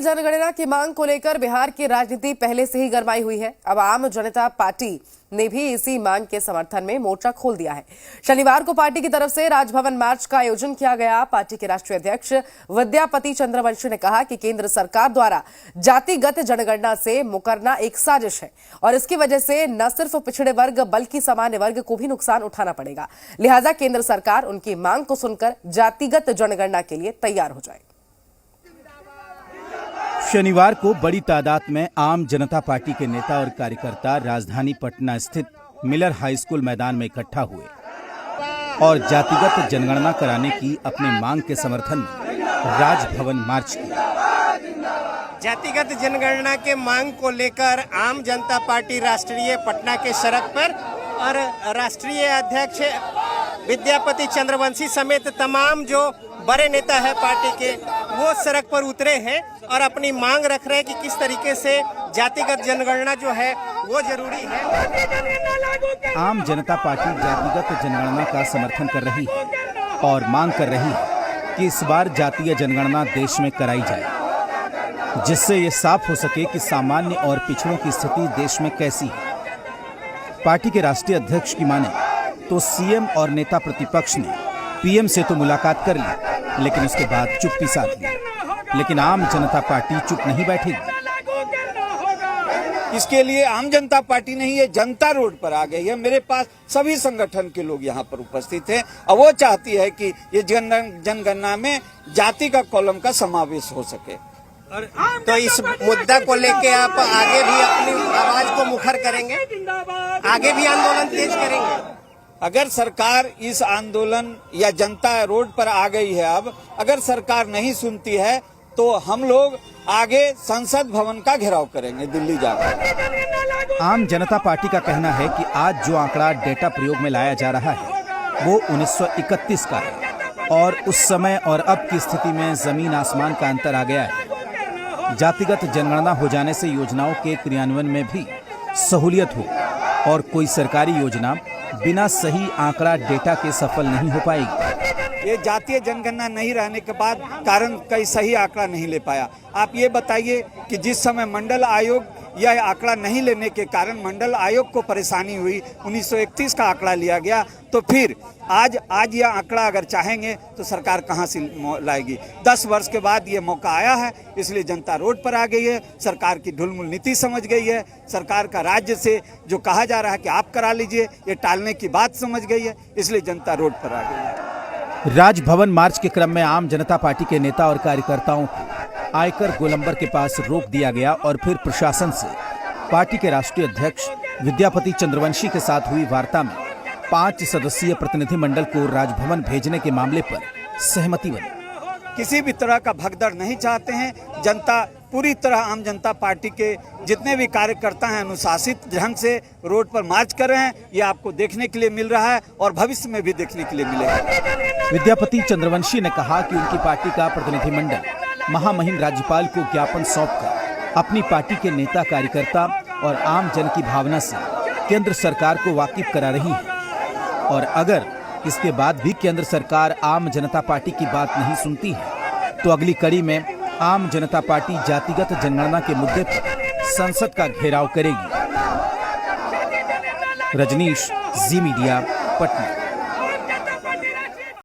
जनगणना की मांग को लेकर बिहार की राजनीति पहले से ही गरमाई हुई है। अब आम जनता पार्टी ने भी इसी मांग के समर्थन में मोर्चा खोल दिया है। शनिवार को पार्टी की तरफ से राजभवन मार्च का आयोजन किया गया। पार्टी के राष्ट्रीय अध्यक्ष विद्यापति चंद्रवंशी ने कहा कि केंद्र सरकार द्वारा जातिगत जनगणना से मुकरना एक साजिश है और इसकी वजह से न सिर्फ पिछड़े वर्ग बल्कि सामान्य वर्ग को भी नुकसान उठाना पड़ेगा। लिहाजा केंद्र सरकार उनकी मांग को सुनकर जातिगत जनगणना के लिए तैयार हो जाए। शनिवार को बड़ी तादाद में आम जनता पार्टी के नेता और कार्यकर्ता राजधानी पटना स्थित मिलर हाई स्कूल मैदान में इकट्ठा हुए और जातिगत जनगणना कराने की अपने मांग के समर्थन में राजभवन मार्च किया। जातिगत जनगणना के मांग को लेकर आम जनता पार्टी राष्ट्रीय पटना के सड़क पर और राष्ट्रीय अध्यक्ष विद्यापति चंद्रवंशी समेत तमाम जो बड़े नेता है पार्टी के, वो सड़क पर उतरे हैं और अपनी मांग रख रहे हैं कि किस तरीके से जातिगत जनगणना जो है वो जरूरी है। आम जनता पार्टी जातिगत जनगणना का समर्थन कर रही है और मांग कर रही है कि इस बार जातीय जनगणना देश में कराई जाए, जिससे ये साफ हो सके कि सामान्य और पिछड़ों की स्थिति देश में कैसी है। पार्टी के राष्ट्रीय अध्यक्ष की माने तो सीएम और नेता प्रतिपक्ष ने पीएम से तो मुलाकात कर ली, लेकिन उसके बाद चुप्पी साध ली। लेकिन आम जनता पार्टी चुप नहीं बैठेगी। इसके लिए आम जनता पार्टी नहीं, ये जनता रोड पर आ गई है। मेरे पास सभी संगठन के लोग यहाँ पर उपस्थित हैं और वो चाहती है कि ये जनगणना में जाति का कॉलम का समावेश हो सके। तो इस मुद्दा को लेके आप आगे भी अपनी आवाज को मुखर करेंगे, आगे भी आंदोलन तेज करेंगे? अगर सरकार इस आंदोलन या जनता रोड पर आ गई है, अब अगर सरकार नहीं सुनती है तो हम लोग आगे संसद भवन का घेराव करेंगे दिल्ली जाकर। आम जनता पार्टी का कहना है कि आज जो आंकड़ा डेटा प्रयोग में लाया जा रहा है वो 1931 का है और उस समय और अब की स्थिति में जमीन आसमान का अंतर आ गया है। जातिगत जनगणना हो जाने से योजनाओं के क्रियान्वयन में भी सहूलियत हो और कोई सरकारी योजना बिना सही आंकड़ा डेटा के सफल नहीं हो पाएगी। ये जातीय जनगणना नहीं रहने के बाद कारण कई सही आंकड़ा नहीं ले पाया। आप ये बताइए कि जिस समय मंडल आयोग यह आंकड़ा नहीं लेने के कारण मंडल आयोग को परेशानी हुई, 1931 का आंकड़ा लिया गया, तो फिर आज यह आंकड़ा अगर चाहेंगे तो सरकार कहां से लाएगी? 10 वर्ष के बाद ये मौका आया है, इसलिए जनता रोड पर आ गई है। सरकार की ढुलमुल नीति समझ गई है। सरकार का राज्य से जो कहा जा रहा है कि आप करा लीजिए, ये टालने की बात समझ गई है, इसलिए जनता रोड पर आ गई है। राजभवन मार्च के क्रम में आम जनता पार्टी के नेता और कार्यकर्ताओं आयकर गोलंबर के पास रोक दिया गया और फिर प्रशासन से पार्टी के राष्ट्रीय अध्यक्ष विद्यापति चंद्रवंशी के साथ हुई वार्ता में 5 सदस्यीय प्रतिनिधिमंडल को राजभवन भेजने के मामले पर सहमति बनी। किसी भी तरह का भगदड़ नहीं चाहते हैं। जनता पूरी तरह आम जनता पार्टी के जितने भी कार्यकर्ता हैं अनुशासित ढंग से रोड पर मार्च कर रहे हैं। ये आपको देखने के लिए मिल रहा है और भविष्य में भी देखने के लिए मिलेगा। विद्यापति चंद्रवंशी ने कहा कि उनकी पार्टी का प्रतिनिधिमंडल महामहिम राज्यपाल को ज्ञापन सौंपकर अपनी पार्टी के नेता कार्यकर्ता और आम जन की भावना से केंद्र सरकार को वाकिफ करा रही है और अगर इसके बाद भी केंद्र सरकार आम जनता पार्टी की बात नहीं सुनती है तो अगली कड़ी में आम जनता पार्टी जातिगत जनगणना के मुद्दे पर संसद का घेराव करेगी। रजनीश, जी मीडिया, पटना।